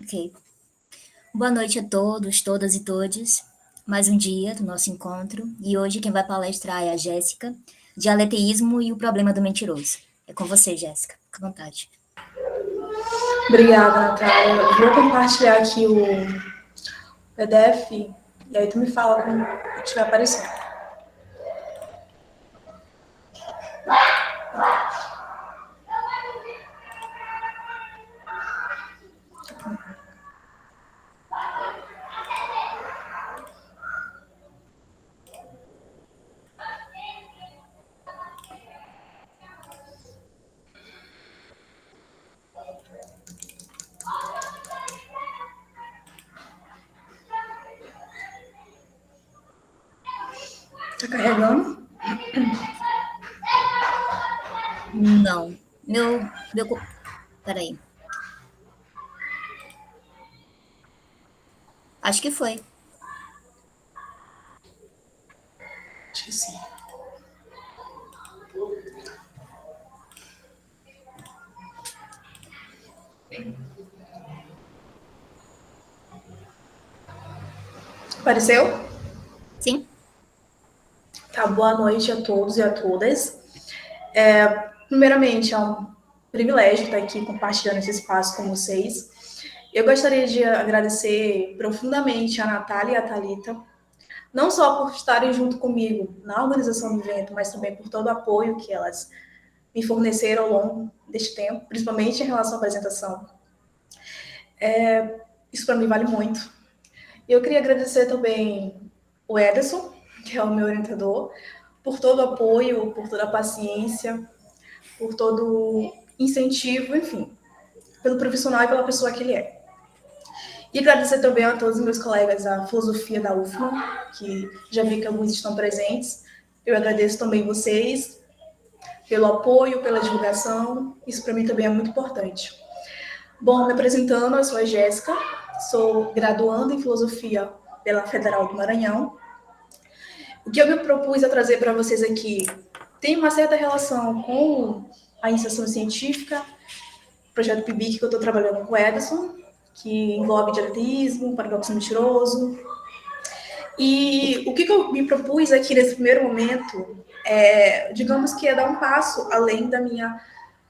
Ok. Boa noite a todos, todas e todes. Mais um dia do nosso encontro. E hoje quem vai palestrar é a Jéssica, dialeteísmo e o problema do mentiroso. É com você, Jéssica. Fique à vontade. Obrigada, Natália. Vou compartilhar aqui o PDF e aí tu me fala quando estiver aparecendo. Tá carregando? Não. Peraí. Acho que foi. Acho que sim. Apareceu? Sim? Tá, boa noite a todos e a todas. Primeiramente, é um privilégio estar aqui compartilhando esse espaço com vocês. Eu gostaria de agradecer profundamente a Natália e a Thalita, não só por estarem junto comigo na organização do evento, mas também por todo o apoio que elas me forneceram ao longo deste tempo, principalmente em relação à apresentação. Isso para mim vale muito. E eu queria agradecer também o Ederson, que é o meu orientador, por todo o apoio, por toda a paciência, por todo o incentivo, enfim, pelo profissional e pela pessoa que ele é. E agradecer também a todos os meus colegas da filosofia da UFMA, que já vi que alguns estão presentes. Eu agradeço também vocês pelo apoio, pela divulgação. Isso para mim também é muito importante. Bom, me apresentando, eu sou a Jéssica, sou graduanda em filosofia pela Federal do Maranhão. O que eu me propus a trazer para vocês aqui tem uma certa relação com a iniciação científica, o projeto PIBIC que eu estou trabalhando com o Ederson, que envolve dialetismo, paradoxo mentiroso. E o que eu me propus aqui nesse primeiro momento é, digamos que é dar um passo além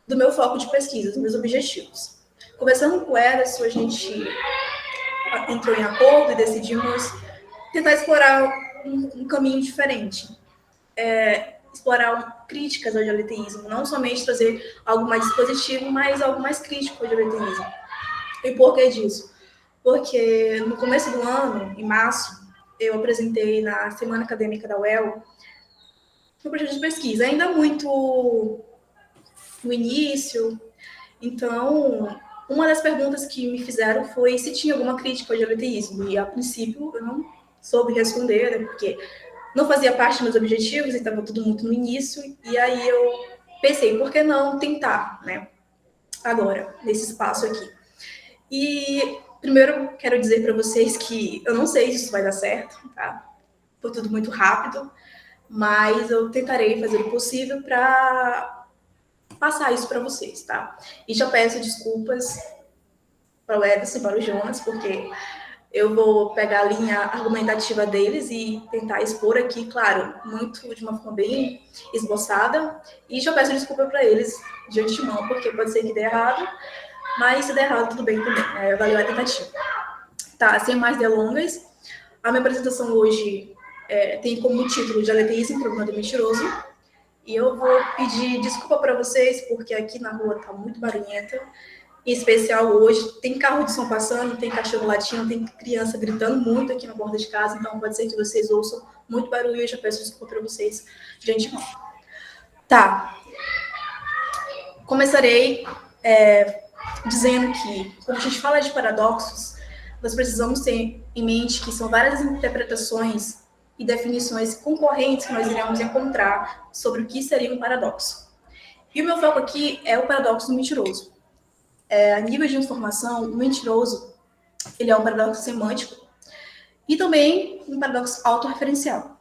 do meu foco de pesquisa, dos meus objetivos. Conversando com o Ederson, a gente entrou em acordo e decidimos tentar explorar um caminho diferente. Explorar críticas ao dialeteísmo, não somente trazer algo mais dispositivo, mas algo mais crítico ao dialeteísmo. E por que disso? Porque no começo do ano, em março, eu apresentei na Semana Acadêmica da UEL um projeto de pesquisa, ainda muito no início. Então, uma das perguntas que me fizeram foi se tinha alguma crítica ao dialeteísmo. E, a princípio, eu não soube responder, né, porque não fazia parte dos meus objetivos, e estava tudo muito no início. E aí eu pensei, por que não tentar, né? Agora, nesse espaço aqui. E primeiro quero dizer para vocês que eu não sei se isso vai dar certo, tá? Foi tudo muito rápido, mas eu tentarei fazer o possível para passar isso para vocês, tá? E já peço desculpas para o Edson e para o Jonas, porque eu vou pegar a linha argumentativa deles e tentar expor aqui, claro, muito de uma forma bem esboçada. E já peço desculpa para eles de antemão, porque pode ser que dê errado, mas se der errado, tudo bem também, né? Valeu a tentativa. Tá, sem mais delongas, a minha apresentação hoje tem como título Dialeteísmo, Problema do Mentiroso. E eu vou pedir desculpa para vocês, porque aqui na rua tá muito barulhenta. Em especial hoje, tem carro de som passando, tem cachorro latindo, tem criança gritando muito aqui na porta de casa, então pode ser que vocês ouçam muito barulho e eu já peço desculpa para vocês de antemão. Tá. Começarei dizendo que, quando a gente fala de paradoxos, nós precisamos ter em mente que são várias interpretações e definições concorrentes que nós iremos encontrar sobre o que seria um paradoxo. E o meu foco aqui é o paradoxo do mentiroso. A nível de informação, o mentiroso ele é um paradoxo semântico e também um paradoxo autorreferencial.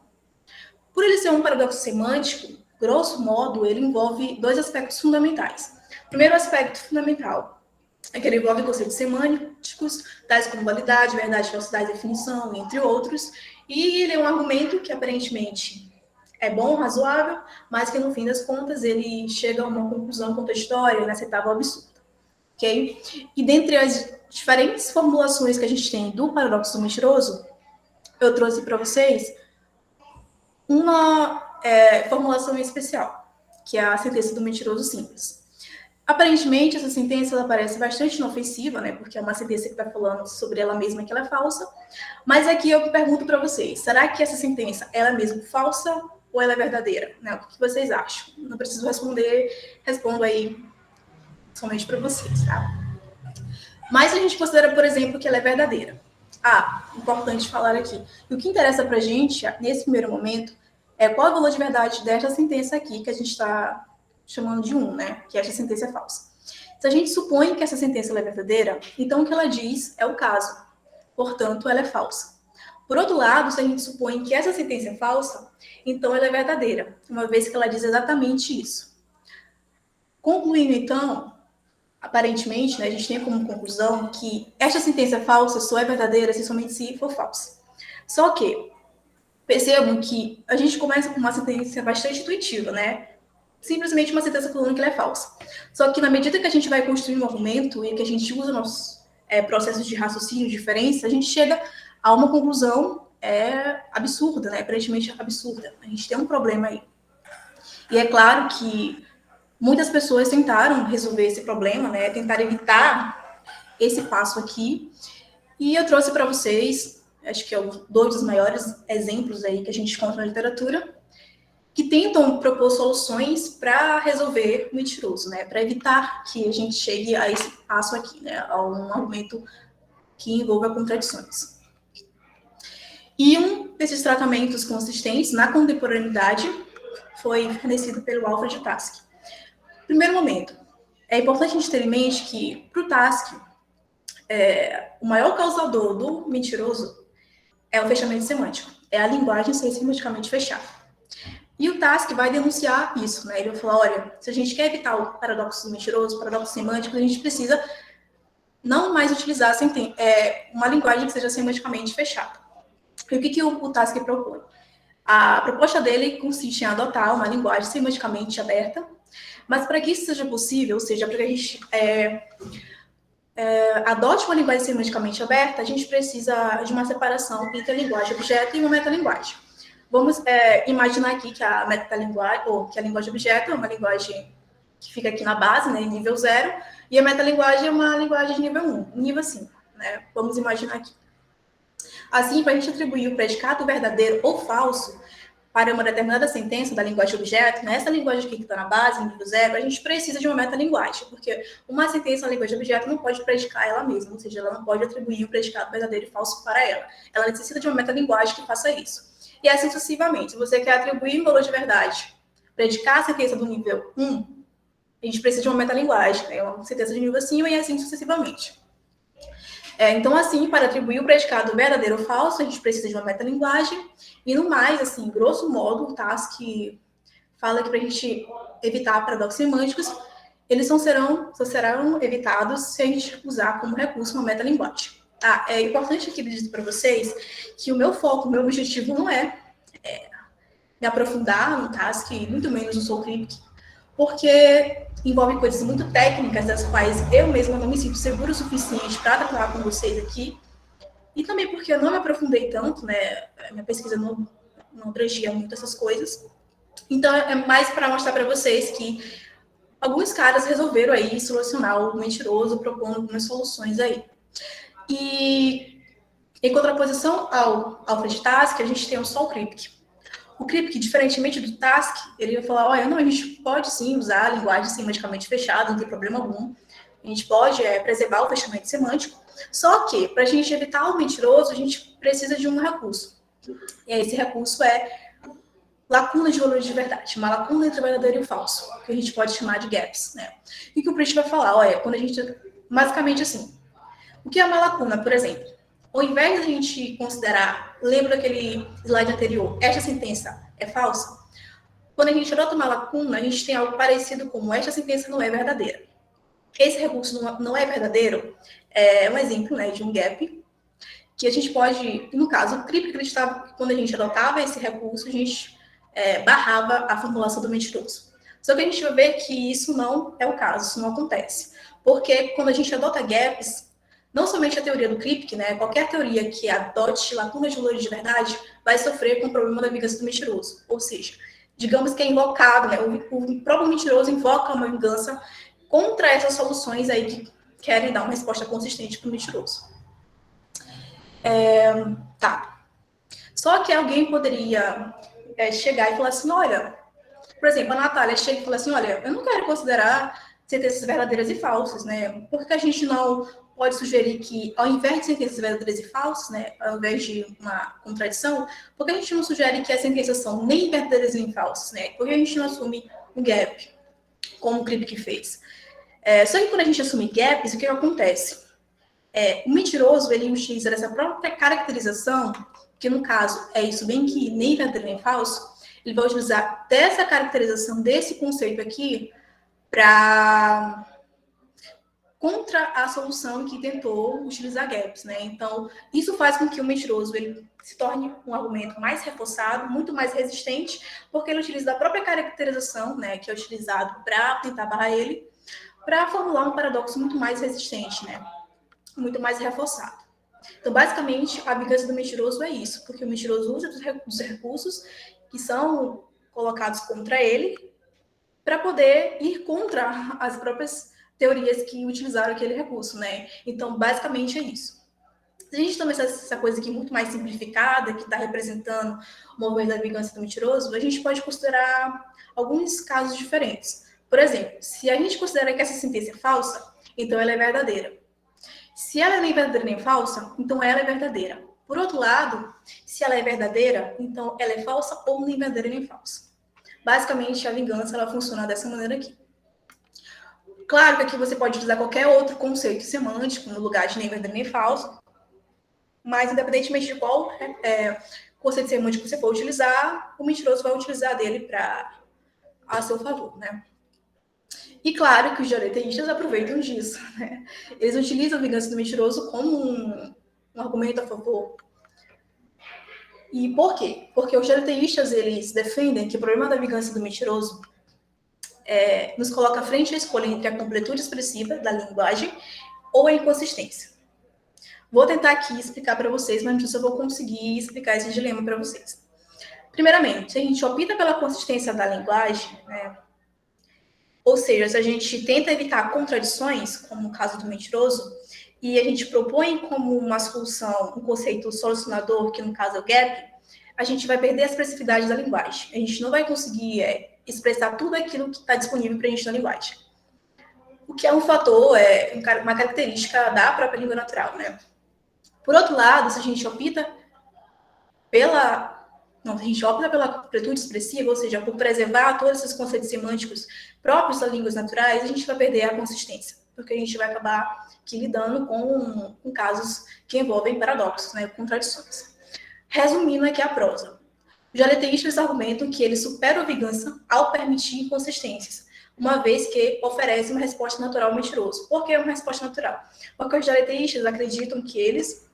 Por ele ser um paradoxo semântico, grosso modo, ele envolve dois aspectos fundamentais. O primeiro aspecto fundamental que ele envolve conceitos semânticos, tais como validade, verdade, falsidade, definição, entre outros. E ele é um argumento que aparentemente é bom, razoável, mas que no fim das contas ele chega a uma conclusão contraditória, inaceitável, absurda. Ok? E dentre as diferentes formulações que a gente tem do paradoxo do mentiroso, eu trouxe para vocês uma formulação especial, que é a sentença do mentiroso simples. Aparentemente, essa sentença ela parece bastante inofensiva, né? Porque é uma sentença que está falando sobre ela mesma que ela é falsa. Mas aqui eu pergunto para vocês: será que essa sentença ela é mesmo falsa ou ela é verdadeira? Né? O que vocês acham? Não preciso responder, respondo aí somente para vocês, tá? Mas a gente considera, por exemplo, que ela é verdadeira. Importante falar aqui. E o que interessa para a gente, nesse primeiro momento, é qual é o valor de verdade desta sentença aqui, que a gente está chamando de 1, né? Que esta sentença é falsa. Se a gente supõe que essa sentença é verdadeira, então o que ela diz é o caso. Portanto, ela é falsa. Por outro lado, se a gente supõe que essa sentença é falsa, então ela é verdadeira, uma vez que ela diz exatamente isso. Concluindo, então, aparentemente, né, a gente tem como conclusão que esta sentença falsa só é verdadeira se somente se for falsa. Só que, percebam que a gente começa com uma sentença bastante intuitiva, né? Simplesmente uma sentença falando que ela é falsa. Só que na medida que a gente vai construindo um argumento e que a gente usa nossos processos de raciocínio diferentes, a gente chega a uma conclusão absurda, né? Aparentemente absurda. A gente tem um problema aí. E é claro que muitas pessoas tentaram resolver esse problema, né? Tentar evitar esse passo aqui. E eu trouxe para vocês, acho que é dois dos maiores exemplos aí que a gente encontra na literatura, que tentam propor soluções para resolver o mentiroso, né? Para evitar que a gente chegue a esse passo aqui, né? A um argumento que envolva contradições. E um desses tratamentos consistentes na contemporaneidade foi fornecido pelo Alfred Tarski. Primeiro momento, é importante a gente ter em mente que, para o Tarski, o maior causador do mentiroso é o fechamento semântico, é a linguagem ser semanticamente fechada. E o Tarski vai denunciar isso, né? Ele vai falar, olha, se a gente quer evitar o paradoxo do mentiroso, o paradoxo semântico, a gente precisa não mais utilizar uma linguagem que seja semanticamente fechada. E o que o Tarski propõe? A proposta dele consiste em adotar uma linguagem semanticamente aberta, mas para que isso seja possível, ou seja, para que a gente adote uma linguagem semanticamente aberta, a gente precisa de uma separação entre a linguagem objeto e uma metalinguagem. Vamos imaginar aqui que a metalinguagem, ou que a linguagem objeto é uma linguagem que fica aqui na base, né, em nível 0, e a metalinguagem é uma linguagem de nível 1, nível 5, né? Vamos imaginar aqui. Assim, para a gente atribuir o predicado verdadeiro ou falso para uma determinada sentença da linguagem objeto, nessa linguagem aqui que está na base, em nível 0, a gente precisa de uma metalinguagem, porque uma sentença na linguagem objeto não pode predicar ela mesma, ou seja, ela não pode atribuir o predicado verdadeiro e falso para ela. Ela necessita de uma metalinguagem que faça isso. E assim sucessivamente. Se você quer atribuir um valor de verdade, predicar a sentença do nível 1, a gente precisa de uma metalinguagem, né? Uma sentença de nível acima e assim sucessivamente. Então, assim, para atribuir o predicado verdadeiro ou falso, a gente precisa de uma metalinguagem. E no mais, assim, grosso modo, o Tarski fala que para a gente evitar paradoxos semânticos, eles só serão evitados se a gente usar como recurso uma metalinguagem. É importante aqui dizer para vocês que o meu foco, o meu objetivo não é me aprofundar no Tarski, muito menos no SoulCrypt, porque envolve coisas muito técnicas, das quais eu mesma não me sinto segura o suficiente para tratar com vocês aqui, e também porque eu não me aprofundei tanto, né? Minha pesquisa não abrangia muito essas coisas. Então, é mais para mostrar para vocês que alguns caras resolveram aí solucionar o mentiroso, propondo algumas soluções aí. E em contraposição ao Alfred Tarski, a gente tem o SoulCrypt. O Kripke, diferentemente do Tarski, ele vai falar, olha, não, a gente pode sim usar a linguagem semanticamente fechada, não tem problema algum. A gente pode preservar o fechamento semântico. Só que, para a gente evitar o mentiroso, a gente precisa de um recurso. E esse recurso é lacuna de valores de verdade, uma lacuna entre o verdadeiro e o falso, que a gente pode chamar de gaps, né? E que o Priest vai falar, olha, quando a gente... Basicamente assim, o que é uma lacuna, por exemplo? Ao invés de a gente considerar, lembra daquele slide anterior, esta sentença é falsa? Quando a gente adota uma lacuna, a gente tem algo parecido como esta sentença não é verdadeira. esse recurso não é verdadeiro, é um exemplo, né, de um gap, que a gente pode, no caso, o CRIP acreditava que quando a gente adotava esse recurso, a gente barrava a formulação do mentiroso. Só que a gente vai ver que isso não é o caso, isso não acontece. Porque quando a gente adota gaps, não somente a teoria do CRIPC, né, qualquer teoria que adote lacunas de valores de verdade vai sofrer com o problema da vingança do mentiroso. Ou seja, digamos que é invocado, né, o próprio mentiroso invoca uma vingança contra essas soluções aí que querem dar uma resposta consistente para o mentiroso. Tá. Só que alguém poderia chegar e falar assim, olha, por exemplo, a Natália chega e fala assim, olha, eu não quero considerar sentenças verdadeiras e falsas, né? Por que a gente não pode sugerir que, ao invés de sentenças verdadeiras e falsas, né, ao invés de uma contradição, por que a gente não sugere que as sentenças são nem verdadeiras nem falsas, né? Por que a gente não assume um gap, como o Kripke fez? Só que quando a gente assume gaps, o que acontece? O mentiroso, ele utiliza essa própria caracterização, que no caso é isso bem que nem verdadeiro nem falso, ele vai utilizar dessa caracterização, desse conceito aqui, para contra a solução que tentou utilizar gaps, né? Então, isso faz com que o mentiroso ele se torne um argumento mais reforçado, muito mais resistente, porque ele utiliza a própria caracterização, né, que é utilizado para tentar barrar ele, para formular um paradoxo muito mais resistente, né? Muito mais reforçado. Então, basicamente, a vingança do mentiroso é isso, porque o mentiroso usa dos recursos que são colocados contra ele para poder ir contra as próprias teorias que utilizaram aquele recurso, né? Então, basicamente é isso. Se a gente toma essa coisa aqui muito mais simplificada, que está representando o movimento da vingança do mentiroso, a gente pode considerar alguns casos diferentes. Por exemplo, se a gente considera que essa sentença é falsa, então ela é verdadeira. Se ela nem é verdadeira nem falsa, então ela é verdadeira. Por outro lado, se ela é verdadeira, então ela é falsa ou nem verdadeira nem falsa. Basicamente, a vingança ela funciona dessa maneira aqui. Claro que aqui você pode utilizar qualquer outro conceito semântico no lugar de nem verdadeiro nem falso, mas independentemente de qual conceito semântico você for utilizar, o mentiroso vai utilizar dele a seu favor, né? E claro que os dialeteístas aproveitam disso, né? Eles utilizam a vingança do mentiroso como um argumento a favor. E por quê? Porque os dialeteístas, eles defendem que o problema da vingança do mentiroso nos coloca à frente a escolha entre a completude expressiva da linguagem ou a inconsistência. Vou tentar aqui explicar para vocês, mas não sei se eu vou conseguir explicar esse dilema para vocês. Primeiramente, se a gente opta pela consistência da linguagem, né? Ou seja, se a gente tenta evitar contradições, como no caso do mentiroso, e a gente propõe como uma solução um conceito solucionador, que no caso é o gap, a gente vai perder a expressividade da linguagem. A gente não vai conseguir expressar tudo aquilo que está disponível para a gente na linguagem. O que é um fator, uma característica da própria língua natural, né? Por outro lado, se a gente opta pela completude expressiva, ou seja, por preservar todos esses conceitos semânticos próprios das línguas naturais, a gente vai perder a consistência, porque a gente vai acabar aqui lidando com casos que envolvem paradoxos, né, contradições. Resumindo aqui a prosa. Os dialeteístas argumentam que eles superam a vingança ao permitir inconsistências, uma vez que oferece uma resposta natural ao mentiroso. Por que uma resposta natural? Porque os dialeteístas acreditam que eles,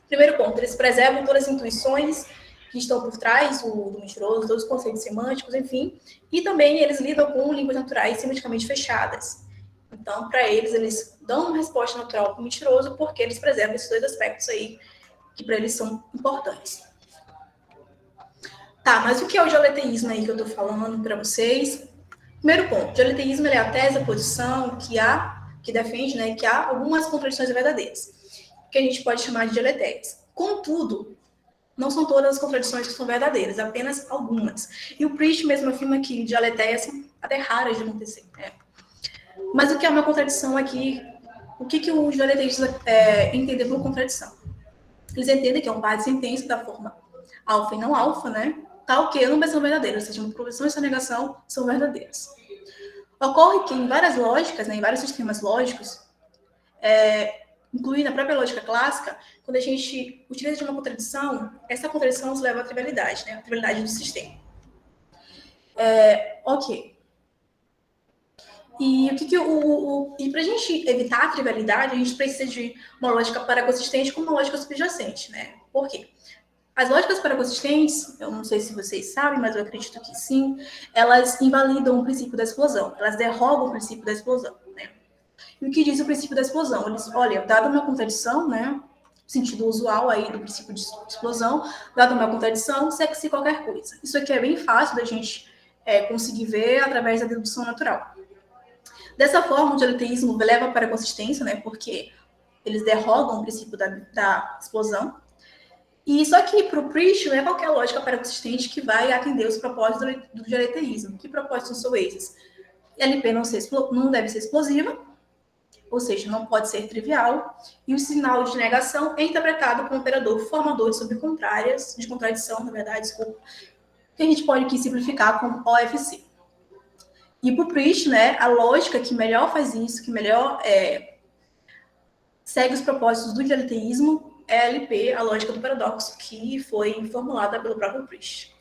primeiro ponto, eles preservam todas as intuições que estão por trás do mentiroso, todos os conceitos semânticos, enfim, e também eles lidam com línguas naturais semanticamente fechadas. Então, para eles, eles dão uma resposta natural para o mentiroso porque eles preservam esses dois aspectos aí que para eles são importantes. Tá, mas o que é o dialeteísmo aí que eu estou falando para vocês? Primeiro ponto, o dialeteísmo é a tese, a posição que defende, né, que há algumas contradições verdadeiras, que a gente pode chamar de dialeteias. Contudo, não são todas as contradições que são verdadeiras, apenas algumas. E o Priest mesmo afirma que dialeteias são até raras de acontecer, né? Mas o que é uma contradição aqui? O que os dialeteístas entendem por contradição? Eles entendem que é um par de sentença da forma alfa e não alfa, né? Tal que ambas são verdadeiras, ou seja, uma proposição e sua negação são verdadeiras. Ocorre que em várias lógicas, né, em vários sistemas lógicos, incluindo a própria lógica clássica, quando a gente utiliza de uma contradição, essa contradição nos leva à trivialidade, né? A trivialidade do sistema. Ok. E e para a gente evitar a trivialidade, a gente precisa de uma lógica paraconsistente com uma lógica subjacente, né? Por quê? As lógicas paraconsistentes, eu não sei se vocês sabem, mas eu acredito que sim, elas invalidam o princípio da explosão, elas derrogam o princípio da explosão, né? E o que diz o princípio da explosão? Eles, olha, dada uma contradição, né? Sentido usual aí do princípio de explosão, dada uma contradição, segue-se qualquer coisa. Isso aqui é bem fácil da gente conseguir ver através da dedução natural. Dessa forma, o dialeteísmo leva para a consistência, né? Porque eles derrogam o princípio da explosão. E só que para o Priest não é qualquer lógica paraconsistente que vai atender os propósitos do dialeteísmo. Que propósitos são esses? LP não deve ser explosiva, ou seja, não pode ser trivial, e o sinal de negação é interpretado como operador formador de sobrecontrárias, de contradição, na verdade, desculpa, que a gente pode aqui simplificar como OFC. E para o Priest, né, a lógica que melhor faz isso, que melhor segue os propósitos do dialeteísmo é a LP, a lógica do paradoxo, que foi formulada pelo próprio Priest.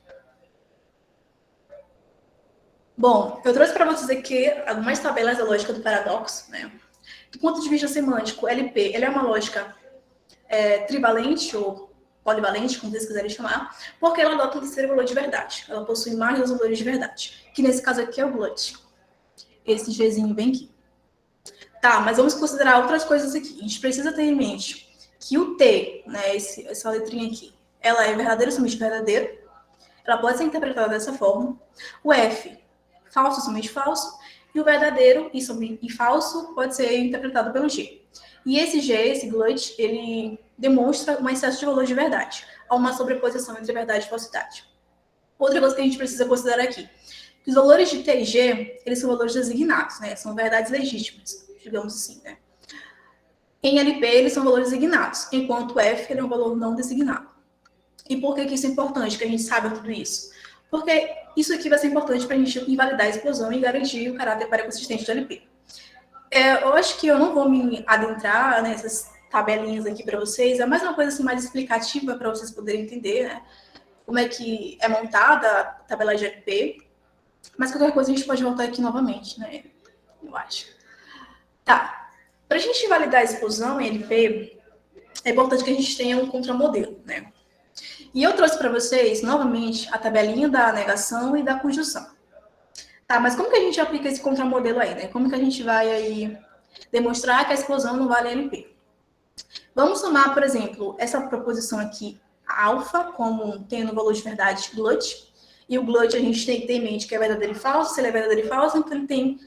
Bom, eu trouxe para vocês aqui algumas tabelas da lógica do paradoxo, né? Do ponto de vista semântico, LP ela é uma lógica trivalente ou polivalente, como vocês quiserem chamar, porque ela adota um terceiro valor de verdade. Ela possui mais de 2 valores de verdade, que nesse caso aqui é o glut. Esse Gzinho bem aqui. Tá, mas vamos considerar outras coisas aqui. A gente precisa ter em mente que o T, né, essa letrinha aqui, ela é verdadeira, somente verdadeira. Ela pode ser interpretada dessa forma. O F, falso, somente falso. E o verdadeiro e falso pode ser interpretado pelo G. E esse G, esse glut, ele demonstra um excesso de valor de verdade. Há uma sobreposição entre verdade e falsidade. Outra coisa que a gente precisa considerar aqui. Os valores de T e G, eles são valores designados, né? São verdades legítimas, digamos assim, né? Em LP, eles são valores designados, enquanto o F ele é um valor não designado. E por que isso é importante, que a gente saiba tudo isso? Porque isso aqui vai ser importante para a gente invalidar a explosão e garantir o caráter paraconsistente do LP. Eu acho que eu não vou me adentrar nessas tabelinhas aqui para vocês, é mais uma coisa assim, mais explicativa para vocês poderem entender, né? Como é que é montada a tabela de LP. Mas qualquer coisa a gente pode voltar aqui novamente, né? Eu acho. Tá. Para a gente validar a explosão em LP, é importante que a gente tenha um contramodelo, né? E eu trouxe para vocês, novamente, a tabelinha da negação e da conjunção. Tá, mas como que a gente aplica esse contramodelo aí, né? Como que a gente vai aí demonstrar que a explosão não vale LP? Vamos tomar, por exemplo, essa proposição aqui, alfa, como tendo valor de verdade glut. E o glut a gente tem que ter em mente que é verdadeiro e falso. Se ele é verdadeiro e falso, então ele tem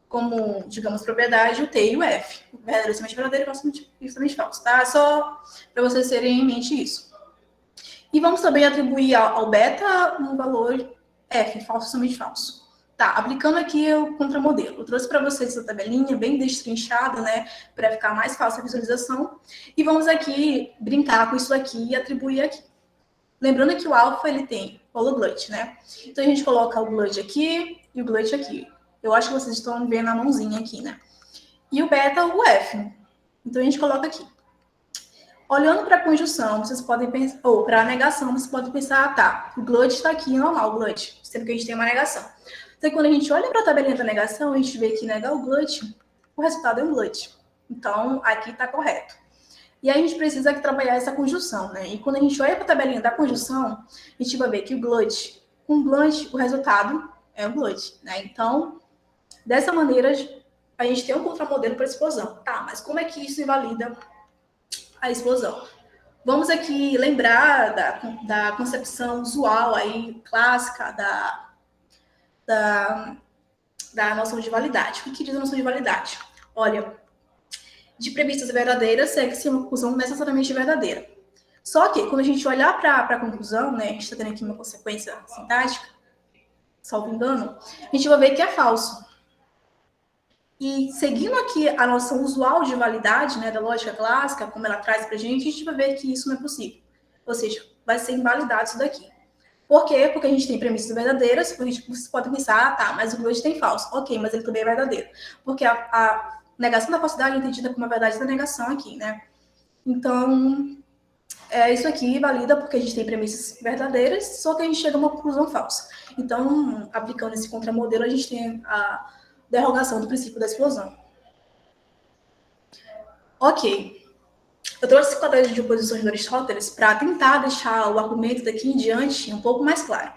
como, digamos, propriedade o T e o F. Verdadeiro somente verdadeiro e somente falso, tá? Só para vocês terem em mente isso. E vamos também atribuir ao beta um valor F, falso somente falso. Tá, aplicando aqui o contramodelo. Eu trouxe para vocês essa tabelinha bem destrinchada, né, para ficar mais fácil a visualização. E vamos aqui brincar com isso aqui e atribuir aqui. Lembrando que o alfa, ele tem valor glut, né? Então, a gente coloca o glut aqui e o glut aqui. Eu acho que vocês estão vendo a mãozinha aqui, né? E o beta, o F. Então, a gente coloca aqui. Olhando para a conjunção, vocês podem pensar, ou para a negação, vocês podem pensar, tá, o glut está aqui normal, o glut, sendo que a gente tem uma negação. Então, quando a gente olha para a tabelinha da negação, a gente vê que negar o glut, o resultado é um glut. Então, aqui está correto. E aí a gente precisa trabalhar essa conjunção, né? E quando a gente olha para a tabelinha da conjunção, a gente vai ver que o glut, com o glut, o resultado é o glut, né? Então, dessa maneira, a gente tem um contramodelo para a explosão. Tá, mas como é que isso invalida a explosão? Vamos aqui lembrar da concepção usual aí, clássica da noção de validade. O que diz a noção de validade? Olha, de premissas verdadeiras segue-se uma conclusão necessariamente verdadeira. Só que, quando a gente olhar para a conclusão, né, a gente está tendo aqui uma consequência sintática, salvo engano, a gente vai ver que é falso. E seguindo aqui a noção usual de validade, né, da lógica clássica, como ela traz para a gente vai ver que isso não é possível. Ou seja, vai ser invalidado isso daqui. Por quê? Porque a gente tem premissas verdadeiras, vocês podem pensar, tá, mas o glut tem falso. Ok, mas ele também é verdadeiro. Porque a negação da falsidade é entendida como a verdade da negação aqui, né? Então, isso aqui valida porque a gente tem premissas verdadeiras, só que a gente chega a uma conclusão falsa. Então, aplicando esse contramodelo, a gente tem derrogação do princípio da explosão. Ok. Eu trouxe esse quadro de oposições de Aristóteles para tentar deixar o argumento daqui em diante um pouco mais claro.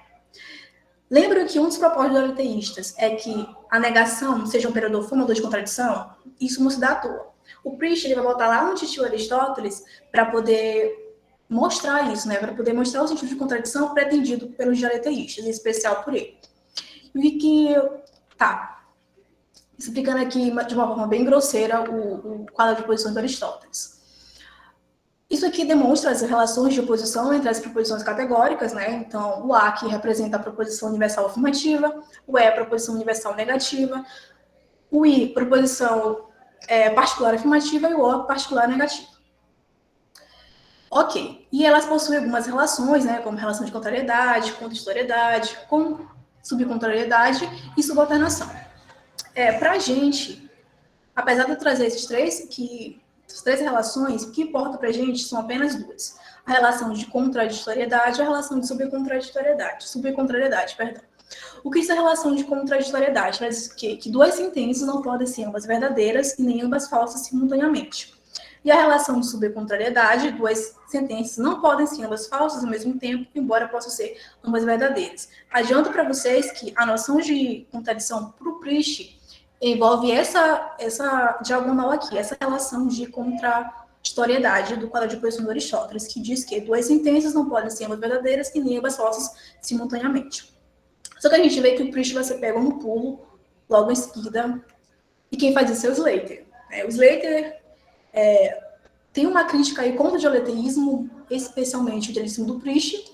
Lembra que um dos propósitos dos ateístas é que a negação seja um operador formador de contradição? Isso não se dá à toa. O Priest ele vai voltar lá no titio Aristóteles para poder mostrar isso, né? Para poder mostrar o sentido de contradição pretendido pelos dialeteístas, em especial por ele. E que, tá, explicando aqui de uma forma bem grosseira o quadro de oposições de Aristóteles. Isso aqui demonstra as relações de oposição entre as proposições categóricas, né? Então, o A que representa a proposição universal afirmativa, o E a proposição universal negativa, o I, proposição particular afirmativa, e o O, particular negativa. Ok. E elas possuem algumas relações, né? Como relação de contrariedade, contraditoriedade, com subcontrariedade e subalternação. Para a gente, apesar de eu trazer esses três as três relações, o que importa para a gente são apenas duas. A relação de contraditoriedade e a relação de subcontrariedade, perdão. O que é a relação de contraditoriedade? Vai dizer que duas sentenças não podem ser ambas verdadeiras e nem ambas falsas simultaneamente. E a relação de subcontrariedade, duas sentenças não podem ser ambas falsas ao mesmo tempo, embora possam ser ambas verdadeiras. Adianto para vocês que a noção de contradição para o Priest envolve essa diagonal aqui, essa relação de contraditoriedade do quadro de oposição de Aristóteles, que diz que duas sentenças não podem ser ambas verdadeiras e nem ambas falsas simultaneamente. Só que a gente vê que o Priest vai ser pego no pulo logo em seguida, e quem faz isso é o Slater. O Slater tem uma crítica aí contra o dialeteísmo, especialmente o dialeteísmo do Priest,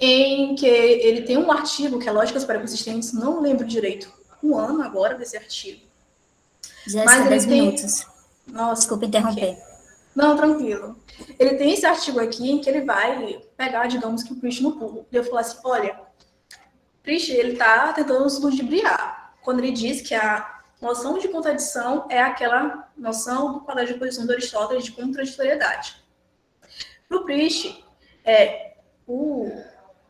em que ele tem um artigo que é Lógicas para Consistentes, não lembro direito o ano agora desse artigo. Jéssica, 10 minutos. Nossa, desculpa interromper. Okay. Não, tranquilo. Ele tem esse artigo aqui em que ele vai pegar, digamos que o Priest no pulo. E eu falo assim, olha, Priest, ele está tentando nos ludibriar, quando ele diz que a noção de contradição é aquela noção do quadro de oposição do Aristóteles de contraditoriedade. Para o Priest,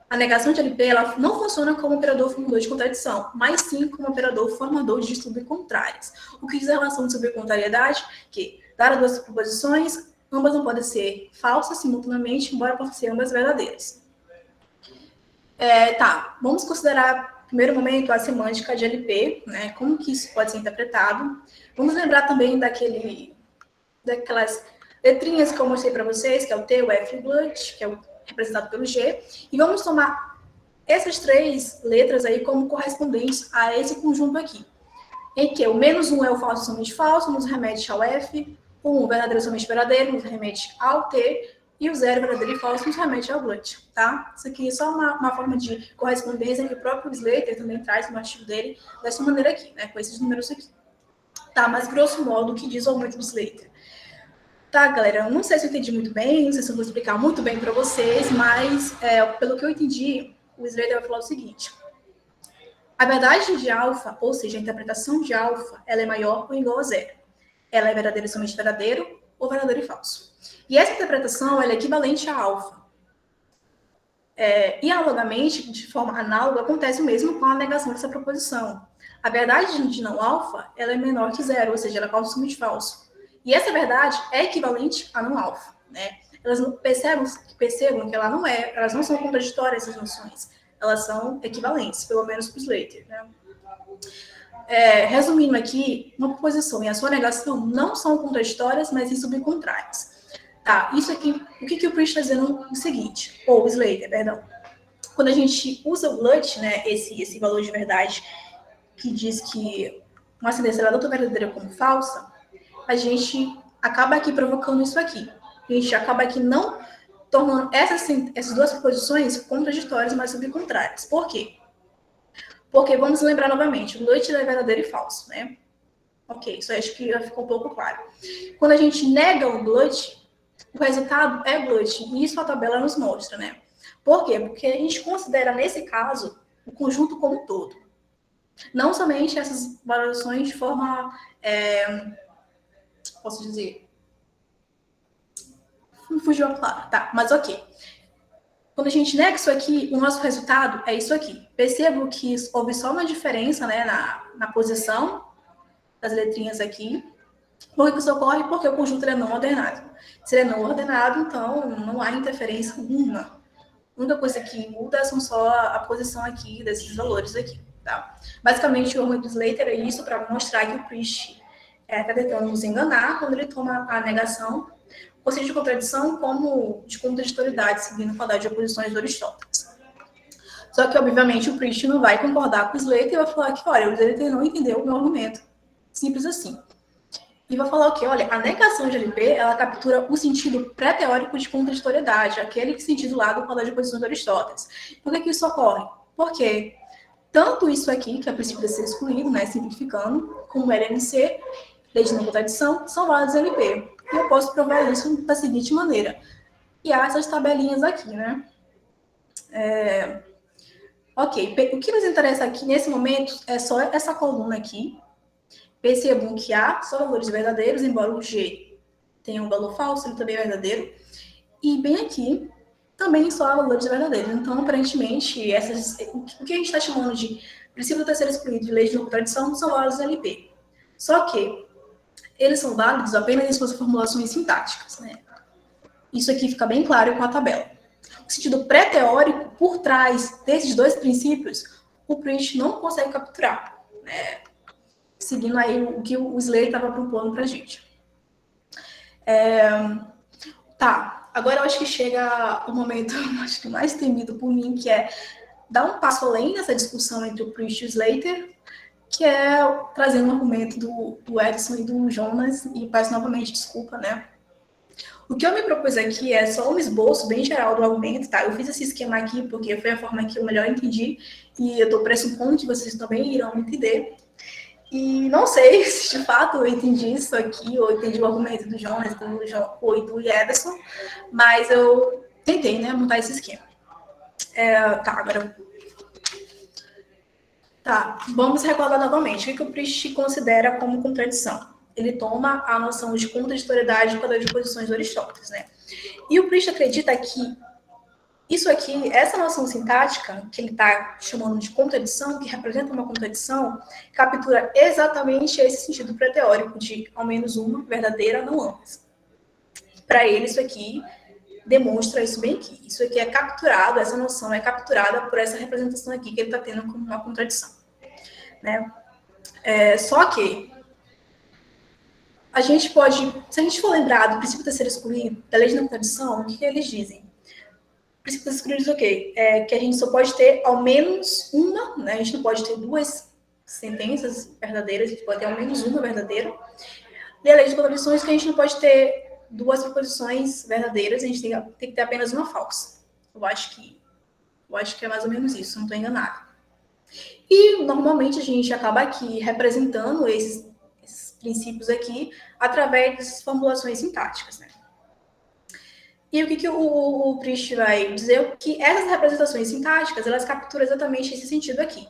a negação de LP ela não funciona como operador formador de contradição, mas sim como operador formador de subcontrárias. O que diz a relação de subcontrariedade? Que, dadas duas proposições, ambas não podem ser falsas simultaneamente, embora possam ser ambas verdadeiras. Vamos considerar, no primeiro momento, a semântica de LP, né? Como que isso pode ser interpretado. Vamos lembrar também daquelas letrinhas que eu mostrei para vocês, que é o T, o F e o Blunt, que é o representado pelo G, e vamos tomar essas três letras aí como correspondentes a esse conjunto aqui, em que o -1 é o falso somente falso, nos remete ao F, o 1 verdadeiro somente verdadeiro, nos remete ao T, e o 0 verdadeiro e falso nos remete ao Blunt, tá? Isso aqui é só uma forma de correspondência que o próprio Slater também traz no artigo dele, dessa maneira aqui, né, com esses números aqui. Tá, mas grosso modo, o que diz o aumento do Slater? Tá, galera, eu não sei se eu entendi muito bem, não sei se eu vou explicar muito bem para vocês, mas pelo que eu entendi, o Slater vai falar o seguinte: a verdade de alfa, ou seja, a interpretação de alfa, ela é maior ou igual a zero. Ela é verdadeira somente verdadeiro ou verdadeiro e falso. E essa interpretação ela é equivalente a alfa. E analogamente, de forma análoga, acontece o mesmo com a negação dessa proposição. A verdade de não alfa, ela é menor que zero, ou seja, ela é falso somente falso. E essa verdade é equivalente a não alfa, né? Elas percebam que elas não são contraditórias essas noções, elas são equivalentes, pelo menos para o Slater, né? Resumindo aqui, uma proposição e a sua negação não são contraditórias, mas sim subcontrárias. Tá, isso aqui, o que o Priest está dizendo o seguinte, ou o Slater, perdão. Quando a gente usa o Blunt, né, esse valor de verdade que diz que uma sentença é tanto verdadeira como falsa, a gente acaba aqui provocando isso aqui. A gente acaba aqui não tornando essas duas proposições contraditórias, mas subcontrárias. Por quê? Porque, vamos lembrar novamente, o Blunt é verdadeiro e falso, né? Ok, isso acho que já ficou um pouco claro. Quando a gente nega o Blunt, o resultado é Blunt, e isso a tabela nos mostra, né? Por quê? Porque a gente considera, nesse caso, o conjunto como um todo. Não somente essas valorações de forma, posso dizer, não fugiu claro, tá, mas ok. Quando a gente nega isso aqui, o nosso resultado é isso aqui. Percebo que houve só uma diferença, né, na posição das letrinhas aqui. Por que isso ocorre? Porque o conjunto é não ordenado. Se ele é não ordenado, então não há interferência alguma. A única coisa que muda são só a posição aqui desses valores aqui, tá? Basicamente, o erro do Slater é isso para mostrar que o Priest está tentando nos enganar quando ele toma a negação, o conceito de contradição como de contraditoriedade, seguindo o quadrado de oposições do Aristóteles. Só que, obviamente, o Priest não vai concordar com o Slater e vai falar que, olha, o Slater não entendeu o meu argumento. Simples assim. E vai falar o quê? Olha, a negação de LP, ela captura o sentido pré-teórico de contraditoriedade, aquele sentido lá do quadrado de oposições do Aristóteles. Por que isso ocorre? Porque tanto isso aqui, que é o princípio de ser excluído, né, simplificando, como o LNC, lei de não contradição, são válidos LP. E eu posso provar isso da seguinte maneira. E há essas tabelinhas aqui, né? Ok, o que nos interessa aqui nesse momento é só essa coluna aqui. Percebam que há só valores verdadeiros, embora o G tenha um valor falso, ele também é verdadeiro. E bem aqui, também só há valores verdadeiros. Então, aparentemente, o que a gente está chamando de princípio do terceiro excluído de lei de não contradição são válidos LP. Só que eles são válidos apenas em suas formulações sintáticas, né? Isso aqui fica bem claro com a tabela. O sentido pré-teórico, por trás desses dois princípios, o Priest não consegue capturar, né? Seguindo aí o que o Slater estava propondo para a gente. Tá, agora eu acho que chega o momento, acho que mais temido por mim, que é dar um passo além nessa discussão entre o Priest e o Slater, que é trazer um argumento do Edson e do Jonas, e peço novamente desculpa, né? O que eu me propus aqui é só um esboço bem geral do argumento, tá? Eu fiz esse esquema aqui porque foi a forma que eu melhor entendi, e eu estou pressupondo que vocês também irão entender. E não sei se de fato eu entendi isso aqui, ou entendi o argumento do Jonas, do Ederson, mas eu tentei, né, montar esse esquema. Agora. Tá, vamos recordar novamente. O que o Priest considera como contradição? Ele toma a noção de contraditoriedade para as posições do Aristóteles, né? E o Priest acredita que isso aqui, essa noção sintática, que ele está chamando de contradição, que representa uma contradição, captura exatamente esse sentido pré-teórico de ao menos uma verdadeira, não ambas. Para ele, isso aqui demonstra isso bem aqui. Isso aqui é capturado, essa noção é capturada por essa representação aqui que ele está tendo como uma contradição, né? Só que a gente pode, se a gente for lembrar do princípio terceiro excluído, da lei de não contradição, o que eles dizem? O princípio terceiro excluído, ok, que a gente só pode ter ao menos uma, né? A gente não pode ter duas sentenças verdadeiras, a gente pode ter ao menos uma verdadeira. E a lei de contradições que a gente não pode ter duas proposições verdadeiras, a gente tem que ter apenas uma falsa. Eu acho que é mais ou menos isso, não estou enganada. E, normalmente, a gente acaba aqui representando esses princípios aqui através de formulações sintáticas, né? E o que o Priest vai dizer? Que essas representações sintáticas, elas capturam exatamente esse sentido aqui,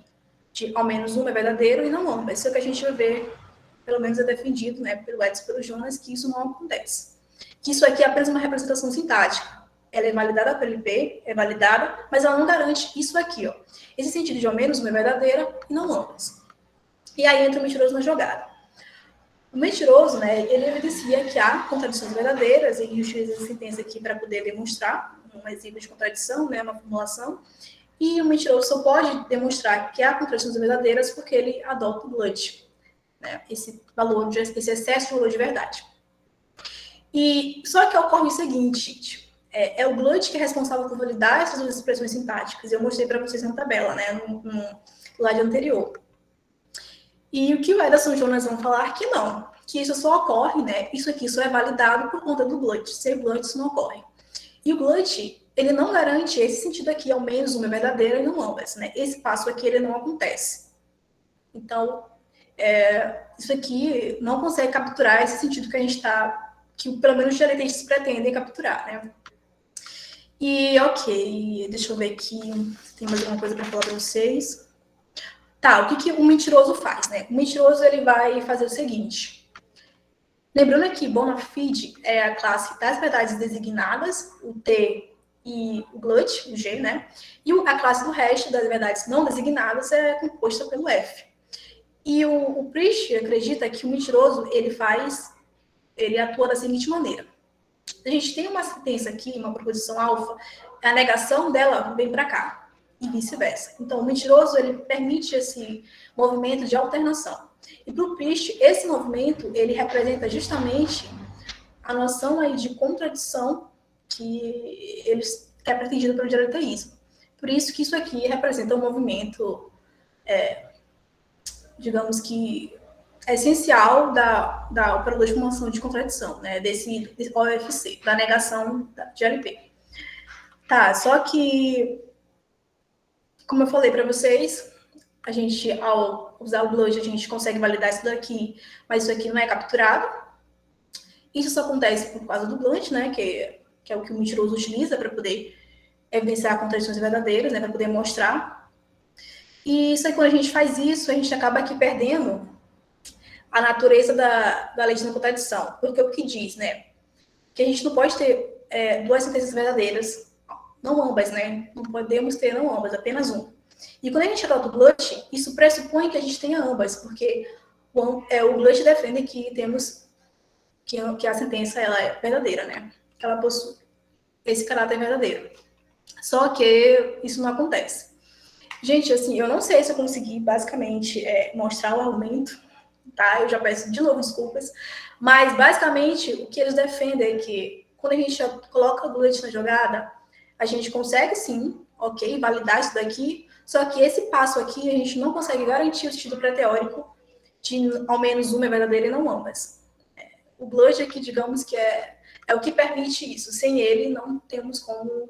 de ao menos uma é verdadeiro e não ambas. Isso é o que a gente vai ver, pelo menos é defendido, né, pelo Edson e pelo Jonas, que isso não acontece. Que isso aqui é apenas uma representação sintática. Ela é validada pelo IP, é validada, mas ela não garante isso aqui, ó. Esse sentido de ao menos uma é verdadeira e não ambas. E aí entra o mentiroso na jogada. O mentiroso, né, ele evidencia que há contradições verdadeiras, ele utiliza essa sentença aqui para poder demonstrar um exemplo de contradição, né, uma formulação, e o mentiroso só pode demonstrar que há contradições verdadeiras porque ele adota o Blood, né, esse excesso de valor de verdade. E só que ocorre o seguinte, gente, é o Blood que é responsável por validar essas duas expressões sintáticas. Eu mostrei para vocês na tabela, né, no slide anterior. E o que o Ederson e o Jonas vão falar que não, que isso só ocorre, né? Isso aqui só é validado por conta do Blood. Sem Blood isso não ocorre. E o Blood, ele não garante esse sentido aqui, ao menos uma verdadeira e não ambas, né? Esse passo aqui, ele não acontece. Então, isso aqui não consegue capturar esse sentido que a gente está, que pelo menos os dialetistas pretendem capturar, né? E, ok, deixa eu ver aqui se tem mais alguma coisa para falar para vocês. Tá, o que o mentiroso faz, né? O mentiroso, ele vai fazer o seguinte. Lembrando que bona fide é a classe das verdades designadas, o T e o GLUT, o G, né? E a classe do resto das verdades não designadas é composta pelo F. E o Priest acredita que o mentiroso, ele atua da seguinte maneira. A gente tem uma sentença aqui, uma proposição alfa, a negação dela vem para cá, e vice-versa. Então, o mentiroso, ele permite esse movimento de alternação. E para o Priest, esse movimento, ele representa justamente a noção aí de contradição que é pretendido pelo dialeteísmo. Por isso que isso aqui representa um movimento, digamos que, essencial da operador de formação de contradição, né, desse OFC, da negação de LP. Tá, só que, como eu falei para vocês, a gente, ao usar o GLUT, a gente consegue validar isso daqui, mas isso aqui não é capturado. Isso só acontece por causa do GLUT, né, que é o que o mentiroso utiliza para poder evidenciar contradições verdadeiras, né, para poder mostrar. E isso aí, quando a gente faz isso, a gente acaba aqui perdendo a natureza da lei de não contradição. Porque o que diz, né, que a gente não pode ter duas sentenças verdadeiras, não ambas, né, não podemos ter não ambas, apenas uma. E quando a gente adota o GLUT, isso pressupõe que a gente tenha ambas, porque o GLUT defende que temos que a sentença ela é verdadeira, né? Que ela possui esse caráter verdadeiro. Só que isso não acontece. Gente, assim, eu não sei se eu consegui basicamente mostrar o argumento, tá? Eu já peço de novo desculpas, mas basicamente o que eles defendem é que quando a gente coloca o GLUT na jogada, a gente consegue sim, ok, validar isso daqui, só que esse passo aqui a gente não consegue garantir o sentido pré-teórico de ao menos uma é verdadeira e não ambas. O GLUT aqui, digamos que é o que permite isso. Sem ele, não temos como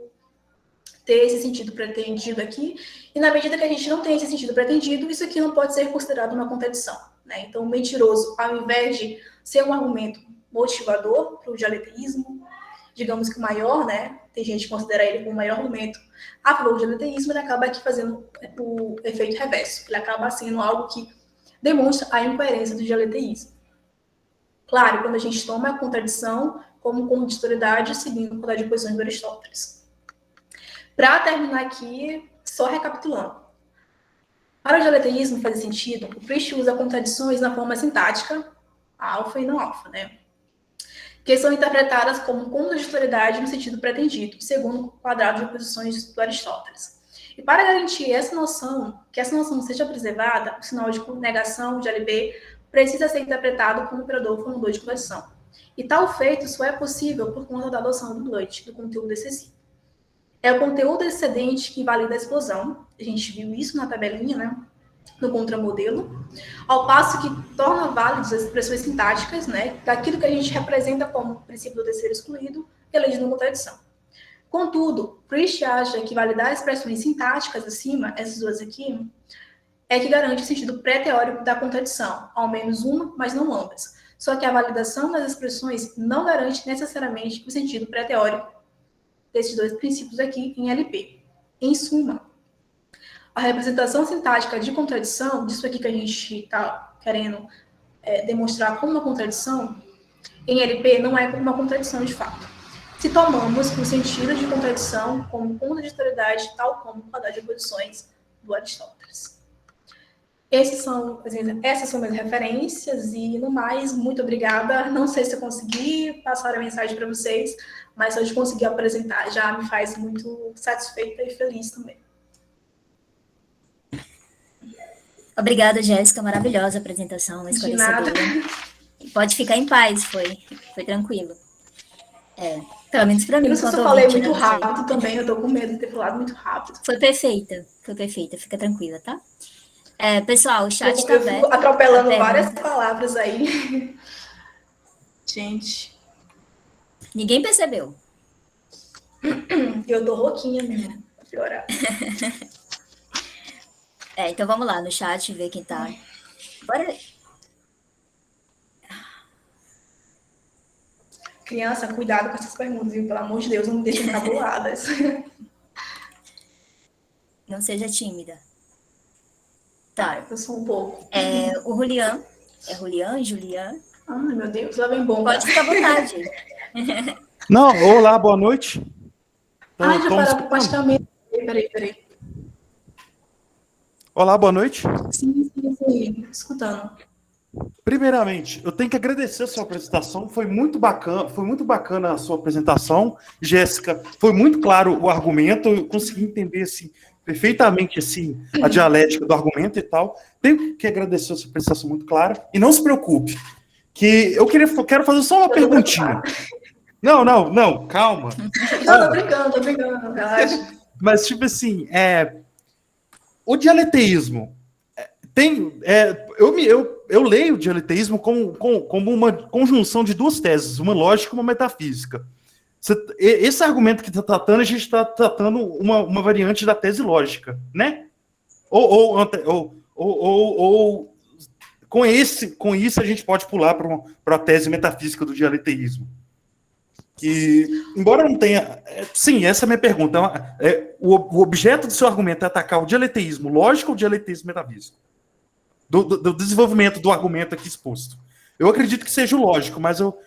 ter esse sentido pretendido aqui. E na medida que a gente não tem esse sentido pretendido, isso aqui não pode ser considerado uma contradição, né? Então, o mentiroso, ao invés de ser um argumento motivador para o dialeteísmo, digamos que o maior, né? Tem gente que considera ele como o maior argumento a favor do dialeteísmo, ele acaba aqui fazendo o efeito reverso. Ele acaba sendo algo que demonstra a incoerência do dialeteísmo. Claro, quando a gente toma a contradição como contraditoriedade, seguindo o código de posições do Aristóteles. Para terminar aqui, só recapitulando. Para o dialeteísmo fazer sentido, o Priest usa contradições na forma sintática, alfa e não alfa, né? Que são interpretadas como contraditoriedade no sentido pretendido, segundo o quadrado de posições do Aristóteles. E para garantir que essa noção seja preservada, o sinal de negação de LB precisa ser interpretado como operador formador de contradição. E tal feito só é possível por conta da adoção do GLUT, do conteúdo excessivo. É o conteúdo excedente que invalida a explosão. A gente viu isso na tabelinha, né? No contramodelo. Ao passo que torna válidas as expressões sintáticas, né? Daquilo que a gente representa como princípio do terceiro excluído e a lei de não contradição. Contudo, Priest acha que validar as expressões sintáticas acima, essas duas aqui, é que garante o sentido pré-teórico da contradição, ao menos uma, mas não ambas. Só que a validação das expressões não garante necessariamente o sentido pré-teórico desses dois princípios aqui em LP. Em suma, a representação sintática de contradição, disso aqui que a gente está querendo demonstrar como uma contradição, em LP não é como uma contradição de fato. Se tomamos o sentido de contradição como contraditoriedade, tal como o quadrado de posições do Aristóteles. Essas são minhas referências e, no mais, muito obrigada. Não sei se eu consegui passar a mensagem para vocês, mas se eu conseguir apresentar já me faz muito satisfeita e feliz também. Obrigada, Jéssica. Maravilhosa a apresentação, esclarecedora. Pode ficar em paz, foi tranquilo. Pelo menos para mim. Eu não sei se eu falei muito rápido também, eu tô com medo de ter falado muito rápido. Foi perfeita, fica tranquila, tá? Pessoal, o chat está aberto. Eu fico atropelando várias palavras aí. Gente. Ninguém percebeu. Eu tô rouquinha mesmo, pra piorar. Então vamos lá no chat, ver quem tá. Bora. Criança, cuidado com essas perguntas, viu? Pelo amor de Deus, não me deixem encabuladas. Não seja tímida. Tá. Eu sou um pouco. O Julian. Julian? Ai, meu Deus, lá vem bom. Pode ficar à vontade. Não, olá, boa noite. Já parou para o pastamento. Peraí. Olá, boa noite. Sim, escutando. Primeiramente, eu tenho que agradecer a sua apresentação, foi muito bacana a sua apresentação, Jéssica, foi muito claro o argumento, eu consegui entender assim, perfeitamente assim, a dialética do argumento e tal. Tenho que agradecer a sua apresentação muito clara, e não se preocupe, que eu quero fazer só uma perguntinha. Não, calma. Não, tô brincando, relaxa. Mas, tipo assim, o dialeteísmo eu leio o dialeteísmo como uma conjunção de duas teses, uma lógica e uma metafísica. Esse argumento que está tratando, a gente está tratando uma variante da tese lógica, né? Ou com isso a gente pode pular para a tese metafísica do dialeteísmo. Que, embora não tenha... Sim, essa é a minha pergunta. O objeto do seu argumento é atacar o dialeteísmo lógico ou o dialeteísmo metafísico? Do desenvolvimento do argumento aqui exposto. Eu acredito que seja lógico, mas eu